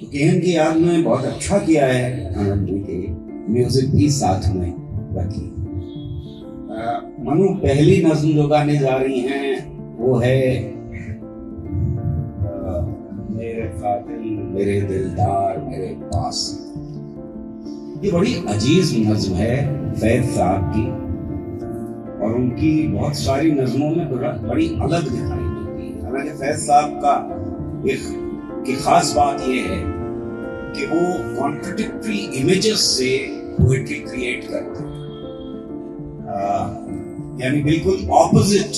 तो केहन की याद में बहुत अच्छा किया है आनंद जी के म्यूजिक भी साथ में रखी। मनु, पहली नज्म जो गाने जा रही हैं वो है मेरे कातिल मेरे दिलदार मेरे पास। ये बड़ी अजीज नज्म है फैज साहब की, और उनकी बहुत सारी नज्मों में बड़ी अलग दिखाई देती है। हालांकि फैज साहब का एक खास बात ये है कि वो कॉन्ट्रडिक्टरी इमेजेस से पोएट्री क्रिएट करते हैं, यानी बिल्कुल ऑपोजिट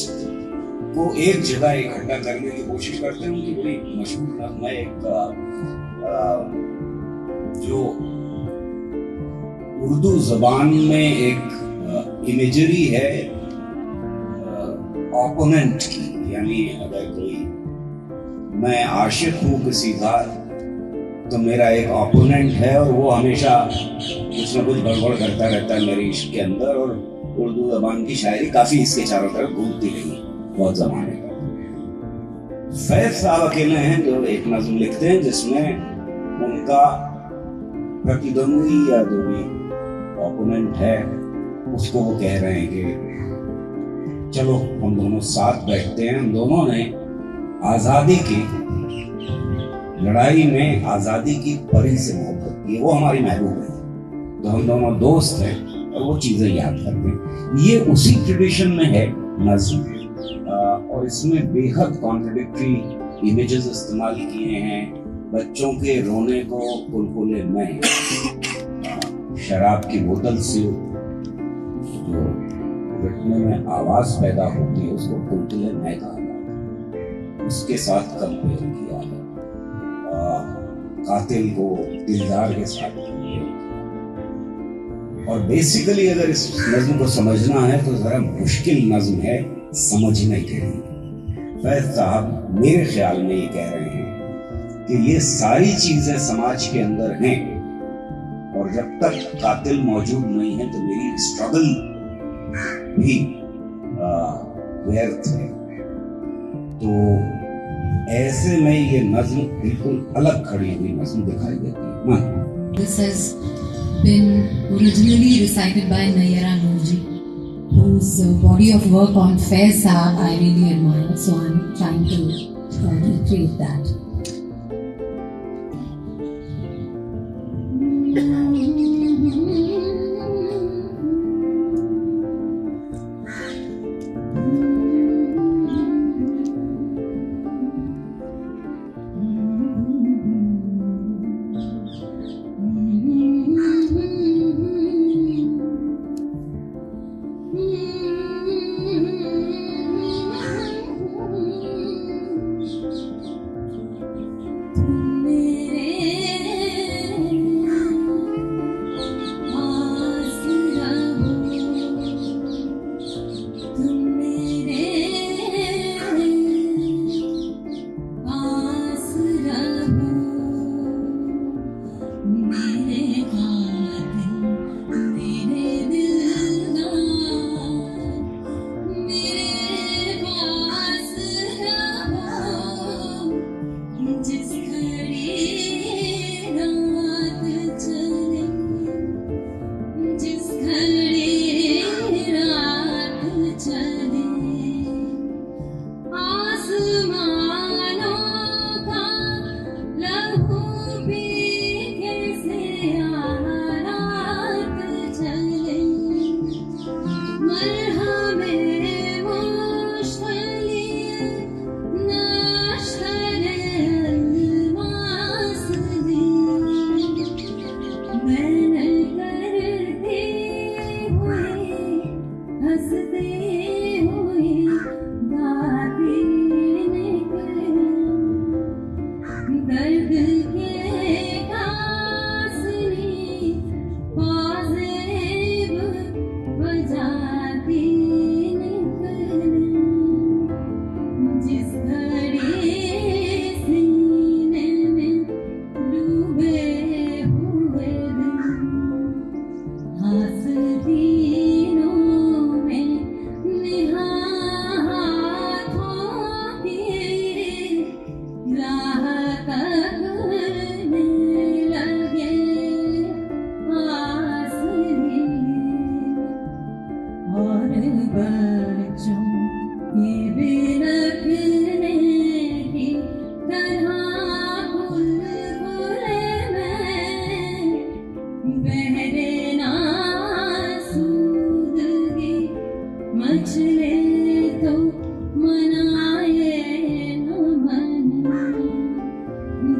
को एक जगह इकट्ठा करने की कोशिश करते हैं। उनकी बड़ी मशहूर नज़्म है एक जो उर्दू जबान में एक इमेजरी है ओपोनेंट की, यानी अगर कोई मैं आशिक हूँ किसी का तो मेरा एक ओपोनेंट है और वो हमेशा कुछ ना कुछ गड़बड़ करता रहता है मेरे इश्क के अंदर। और उर्दू जबान की शायरी काफी इसके चारों तरफ घूमती रही बहुत जमाने तक। फैज साहब अकेले हैं जो एक नज्म लिखते हैं जिसमें उनका प्रतिद्वंदी या जो भी ओपोनेंट है उसको वो कह रहे हैं कि चलो हम दोनों साथ बैठते हैं। हम दोनों ने आजादी की लड़ाई में आजादी की परी से मोहब्बत की, वो हमारी महबूब है, तो हम दोनों दोस्त हैं और वो चीजें याद करते हैं। ये उसी ट्रेडिशन में है नज्म, और इसमें बेहद कॉन्ट्रडिक्टरी इमेजेस इस्तेमाल किए हैं। बच्चों के रोने को कुलकुले में, शराब की बोतल से जो रटने में आवाज पैदा होती है उसको कुलकुले में कहा जाता है, उसके साथ कंपेयर किया है। कातिल को दिलदार के साथ कंपेयर। और बेसिकली अगर इस नज्म को समझना है तो जरा मुश्किल नज्म है समझने के लिए। फैज साहब मेरे ख्याल में ये कह रहे हैं कि ये सारी चीजें समाज के अंदर हैं और जब तक कातिल मौजूद नहीं है तो मेरी स्ट्रगल भी व्यर्थ है। तो ऐसे में ये नज्म बिल्कुल अलग खड़ी हुई नज्म दिखाई देती है। This has been originally recited by Nayyara Noorji, whose body of work on Faiz Saab I really admire, so I'm trying to recreate that.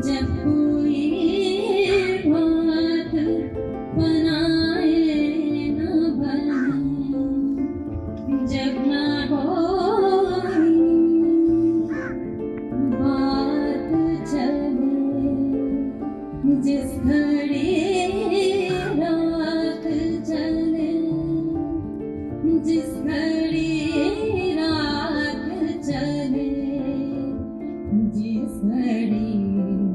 जब कोई बात बनाए न बने, जब ना कोई बात चले, जिस घड़ी रात चले, जिस घड़ी रात चले, जिस घड़ी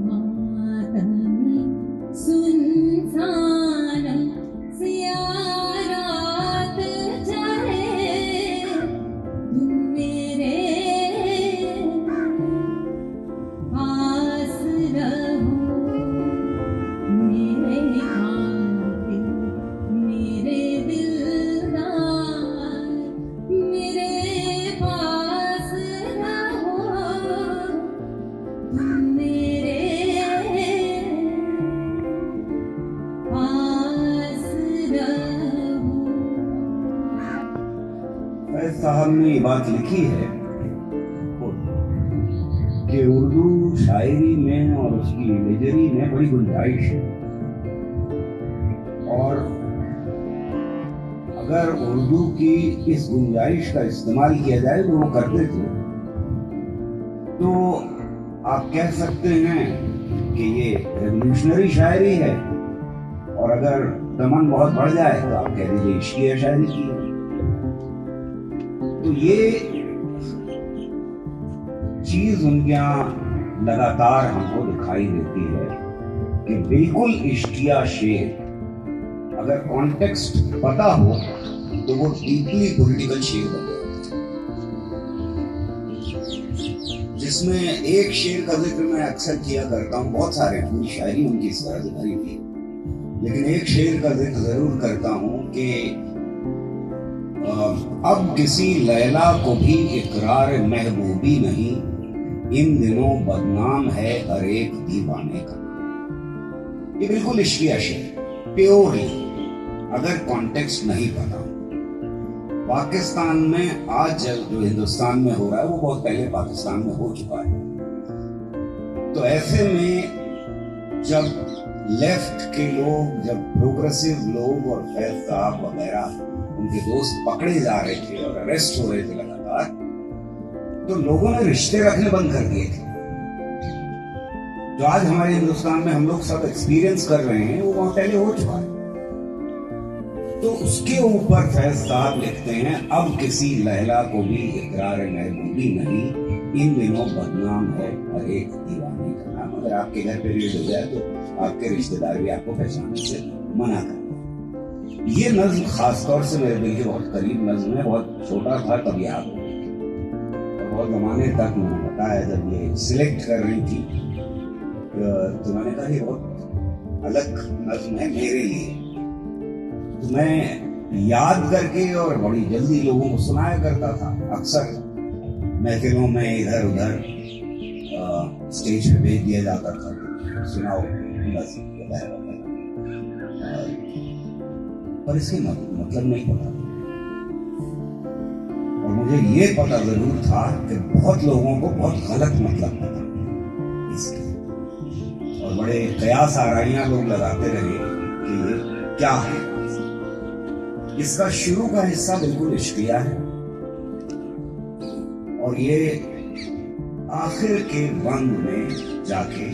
मातमी सुनसान सिया रात चले, तुम मेरे पास रहो, मेरे कांटे, मेरे दिलदार, मेरे पास रहो, तुम मेरे पास रहो। फैज साहब ने ये बात लिखी है कि उर्दू शायरी में और उसकी इमेजरी में बड़ी गुंजाइश है, और अगर उर्दू की इस गुंजाइश का इस्तेमाल किया जाए तो वो करते थे, तो आप कह सकते हैं कि ये रेवोल्यूशनरी शायरी है, और अगर दमन बहुत बढ़ जाए तो आप कह दीजिए इश्किया शायरी की है। तो ये चीज उनके यहाँ लगातार हमको दिखाई देती है कि बिल्कुल इश्किया शेर, अगर कॉन्टेक्स्ट पता हो तो वो डीपली पॉलिटिकल शेर बन जाता है, जिसमें एक शेर का जिक्र मैं अक्सर किया करता हूँ, बहुत सारे पूरी शायरी उनकी इस तरह से भरी हुई है, लेकिन एक शेर का जिक्र जरूर करता हूँ कि अब किसी लैला को भी इकरार महबूबी नहीं, इन दिनों बदनाम है हर एक दीवाने का। ये बिल्कुल इश्किया शेर, प्योरली, अगर कॉन्टेक्स्ट नहीं पता। पाकिस्तान में आज जो हिंदुस्तान में हो रहा है वो बहुत पहले पाकिस्तान में हो चुका है, तो ऐसे में जब लेफ्ट के लोग, जब प्रोग्रेसिव लोग और फैज साहब वगैरह उनके दोस्त पकड़े जा रहे थे और अरेस्ट हो रहे थे लगातार, तो लोगों ने रिश्ते रखने बंद कर दिए थे। जो आज हमारे हिंदुस्तान में हम लोग सब एक्सपीरियंस कर रहे हैं वो वहां पहले हो चुका है। तो उसके ऊपर फैज साहब लिखते हैं, अब किसी लैला को भी इकरार महबूबी नहीं, इन दिनों बदनाम है हर एक दीवाने का नाम। अगर आपके घर पे रेड हो जाए तो आपके रिश्तेदार भी आपको पहचानने से मना कर। ये नज्म खासतौर से मेरे दिल के बहुत करीब नज्म है, बहुत छोटा था तब याद हो, और बहुत जमाने तक मैंने बताया जब ये सिलेक्ट कर रही थी तो मैंने कहा ये बहुत अलग नज्म है मेरे लिए, तो मैं याद करके और बड़ी जल्दी लोगों को सुनाया करता था। अक्सर महफिलों में इधर उधर स्टेज पे भेज दिया जाता था, सुनाओ नज्म वगैरह, पर इसके मतलब नहीं पता, और मुझे ये पता जरूर था कि बहुत लोगों को बहुत गलत मतलब पता इसके, और बड़े कयास आराइयां लोग लगाते रहे कि ये क्या है। इसका शुरू का हिस्सा बिल्कुल इश्किया है, और ये आखिर के बंद में जाके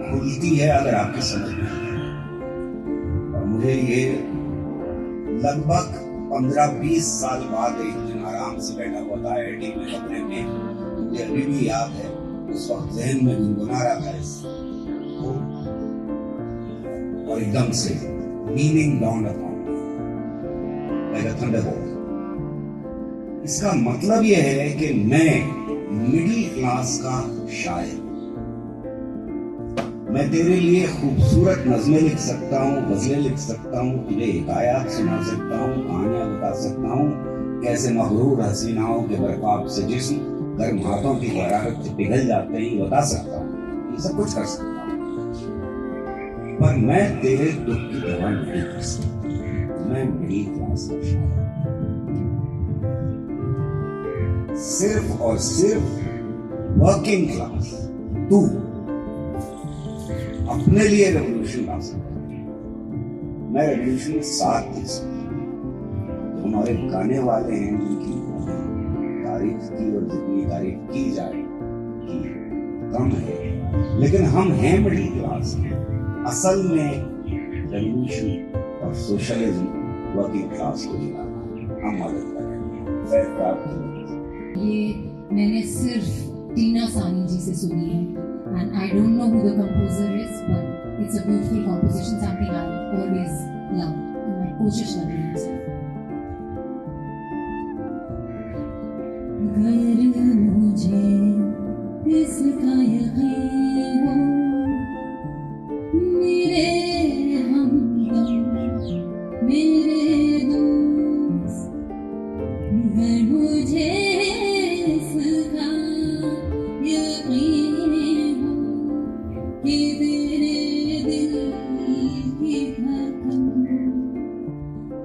खुलती है अगर आपकी समझ में आए। और मुझे ये लगभग 15-20 साल बाद एक दिन आराम से बैठा हुआ था IIT में कमरे में, मुझे अभी भी याद है, उस वक्त जहन में गुनगुना रहा था इसको, और एकदम से मीनिंग डाउन अपॉन लाइक अ थंडरबोल्ट। इसका मतलब यह है कि मैं मिडिल क्लास का शायर, मैं तेरे लिए खूबसूरत नज़में लिख सकता हूँ, गजलें लिख सकता हूँ, तुझे हिकायत सुना सकता हूँ, कहानियां बता सकता हूँ, कैसे मगरूर हसीनाओं के बरकाब से जिस्म गर्म हाथों की हरारत से पिघल जाते हैं बता सकता हूँ, ये सब कुछ कर सकता हूँ, पर मैं तेरे दुख की दवा नहीं कर सकता। मैं मिडिल क्लास का शायर, सिर्फ और सिर्फ वर्किंग क्लास, तू अपने लिए रेवोल्यूशन ला सकते हैं। मैं रेवोल्यूशन में साथ दे सकता हूँ। तो हमारे गाने वाले हैं जिनकी तारीफ की और जितनी तारीफ की जाए कि कम है, लेकिन हम हैं मिडिल क्लास के। असल में रेवोल्यूशन और सोशलिज्म वर्किंग क्लास को दिलाना, हम मदद करेंगे। ये मैंने सिर्फ टीना सानी जी से सुनी है, and I don't know who the composer is, but it's a beautiful composition, something I always love. मैं कोशिश कर रही हूँ। अगर मुझे इसका यकीन हो, मेरे हमदम, मेरे दोस्त, अगर मुझे इसका यकीन हो कि तेरे दिल की धड़कन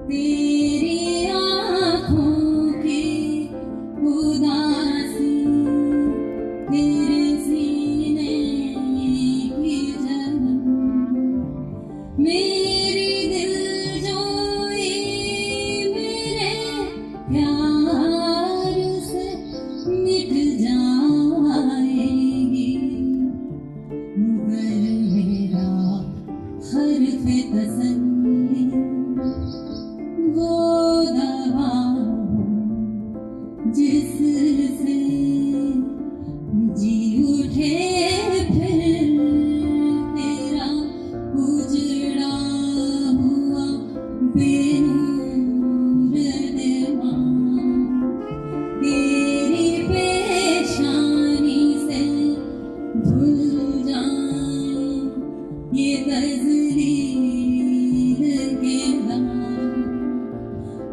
तेरी आँखों की उदासी, तेरे सीने की जलन, मेरी दिलजोई मेरे प्यार से मिट जाएगी, मगर मेरा हर्फ तसल्ली वो दवा जिससे जी उठे फिर तेरा उजड़ा हुआ बेनूर दीवान, तेरी पेशानी से धुल जाए ये तज़रीर के दाग,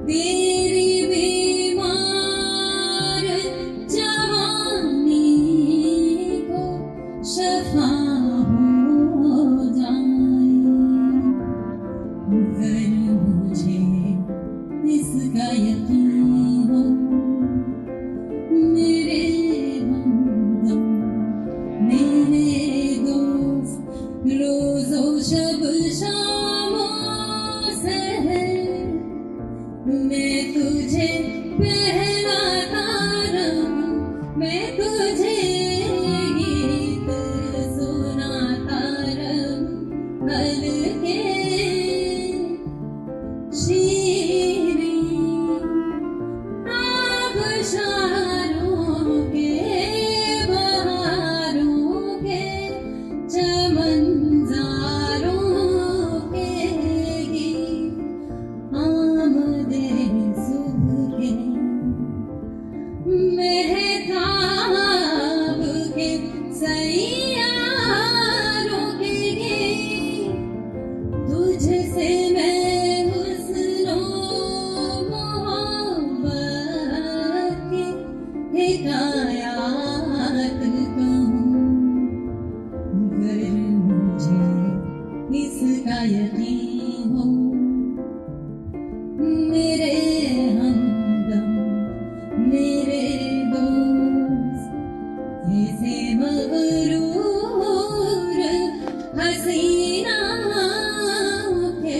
तेरी बीमार जवानी को शफा हो जाए, अगर मुझे इसका यकीन हो, मेरे हमदम, मेरे दोस्त, रोज़ो शब शामों सहर मैं तुझे पहनाता रहूं, मैं तुझे गीत सुनाता रहूं, हल्के शीरीं आबशारों के बहारों के चमनजारों के गीत, आमदे सुबह के महताब के सैयारों के गीत, तुझसे मैं हुस्नो मोहब्बत की हिकायत कहूँ, अगर मुझे इसका यकीन हो, मेरे हमदम, मेरे दोस्त, ऐसे मगरूर हसीना के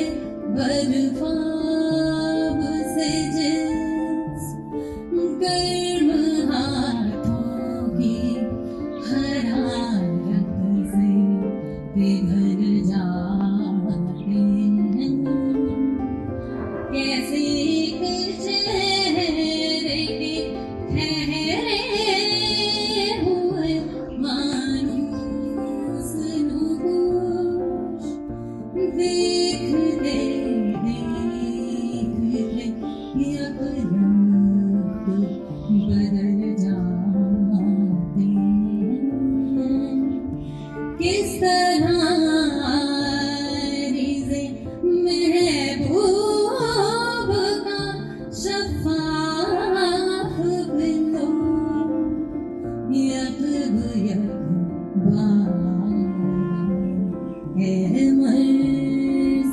बर्फाब से जिस गर्म हाथों की हरारत से पिघल जाते हैं, कैसे एक चेहरे के ठहरे हुए मानूस नगोश, देखते देखते यकदम बदल जाते हैं, किस तरह रिज़े महबूब का शफ़ाफ़ बिंदु यकब अहमर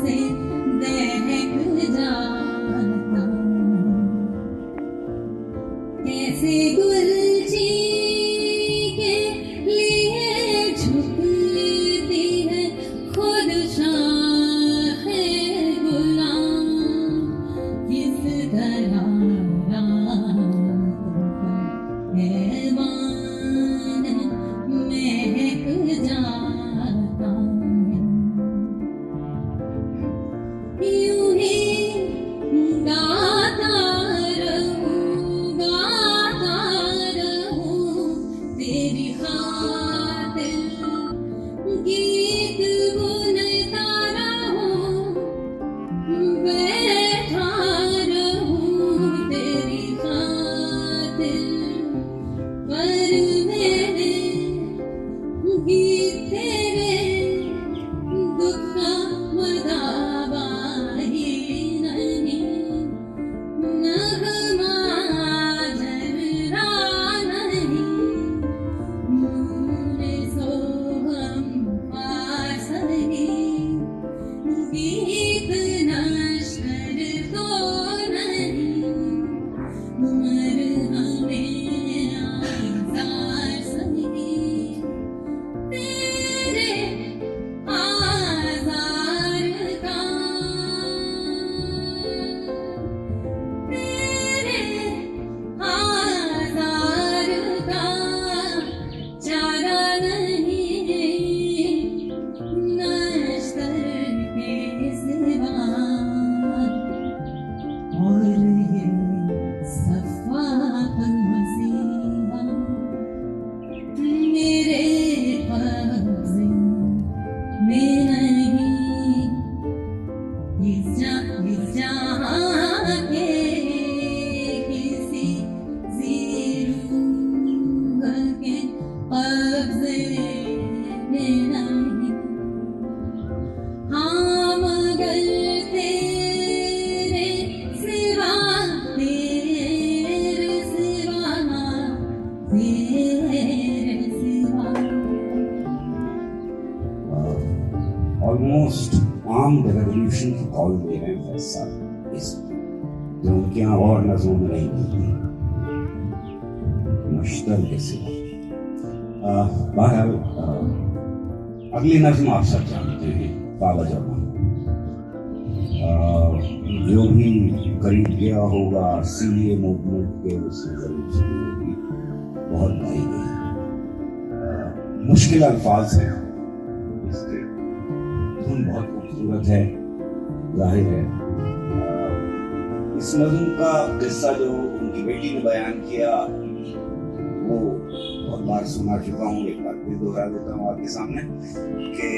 से दहक जाता, कैसे गुलची के लिए झुकती है तेरे दुख मुदाबाही नहीं नगमा जरा नहीं नूरे सोहम आसनी गीत नश्वर तो नहीं उमर हमें आज़ार सही तेरे आज़ार का तेरे आज़ार का चारा नहीं नश्तर के सिवा और ये सफ़ात मसीहा मेरे कब्ज़े में नहीं इस जहाँ के किसी ज़रूर के कब्ज़े में नहीं हाँ मगर तेरे सिवा तेरे सिवा तेरे सिवा ऑलमोस्ट आर्म्ड रेवोल्यूशन कॉल दे रहे हैं फैसला इस जो उनके यहाँ और नज़ों में नहीं मिलती मुश्तर के सिवा। बहरहाल अगली नज़्म आप सब जानते हैं बाबा जवान। जो भी करीब गया होगा सीए मूवमेंट के उससे जरूर सुनी होगी, बहुत गाई गई। मुश्किल अल्फाज है इसके, धुन बहुत खूबसूरत है, जाहिर है। इस नज़्म का किस्सा जो उनकी बेटी ने बयान किया वो बहुत बार सुना चुका हूँ, एक बार फिर दोहरा देता हूँ आपके सामने कि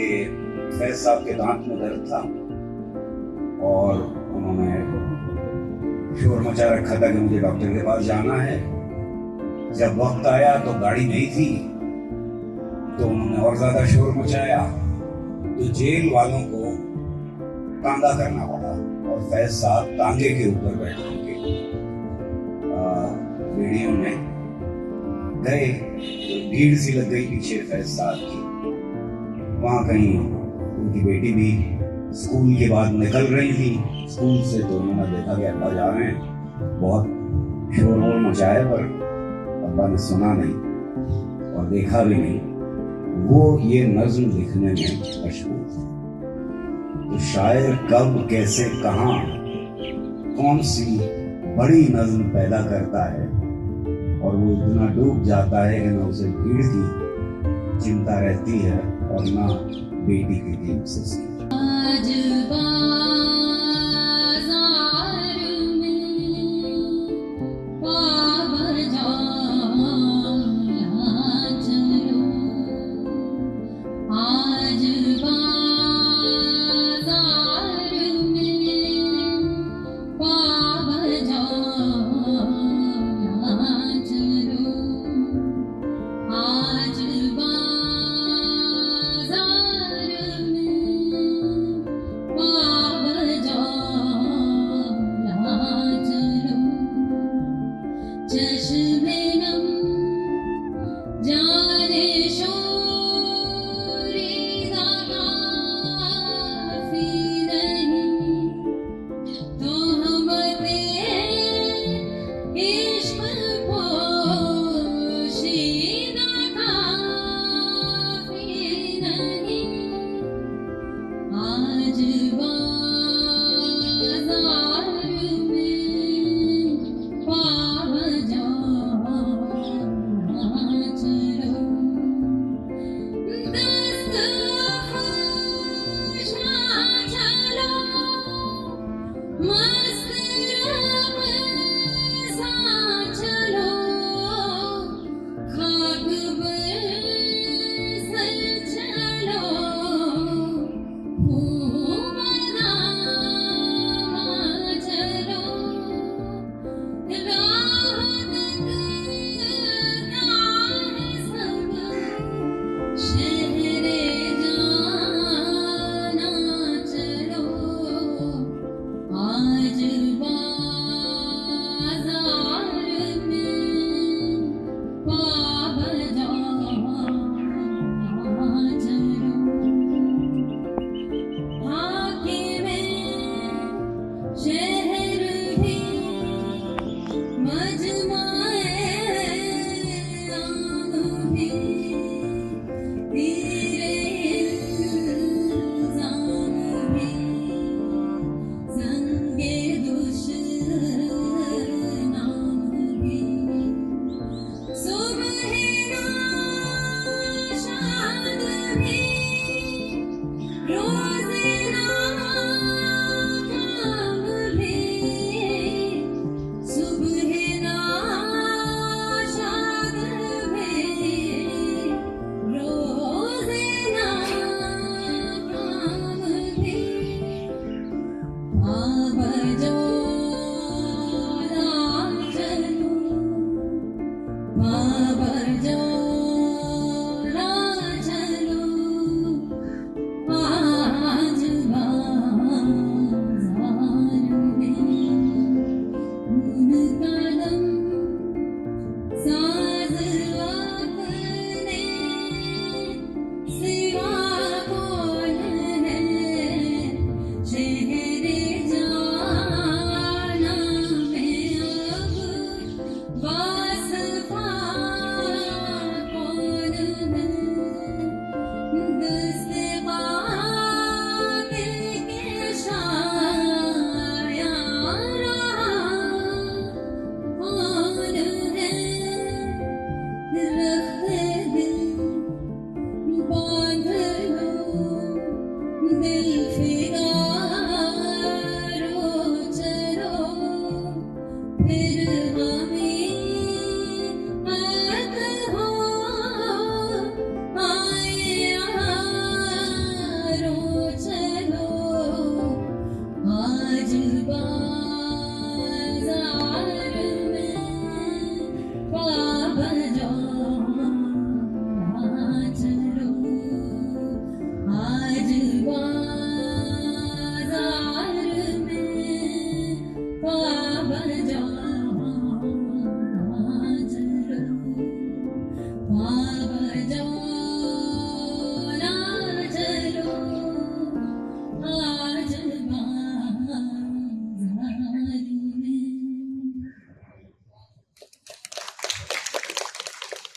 फैज साहब के दांत में दर्द था और उन्होंने शोर मचा रखा था कि मुझे डॉक्टर के पास जाना है। जब वक्त आया तो गाड़ी नहीं थी तो उन्होंने और ज्यादा शोर मचाया तो जेल वालों को तांगा करना पड़ा और फैज साहब तांगे के ऊपर बैठे के वीडियो में गए तो भीड़ सी लग गई पीछे फैज साहब की। वहां कहीं उनकी बेटी भी स्कूल के बाद निकल रही थी स्कूल से, तो उन्होंने देखा कि अब्बा जा रहे हैं, बहुत शोर वोर मचाया पर अब्बा ने सुना नहीं और देखा भी नहीं। वो ये नज़्म लिखने में मशहूर थे। तो शायर कब कैसे कहाँ कौन सी बड़ी नज़्म पैदा करता है और वो इतना डूब जाता है कि न उसे भीड़ की चिंता रहती है और न बेटी की टीम से उसकी। आज बाज़ार में बाबा जाना चलो आज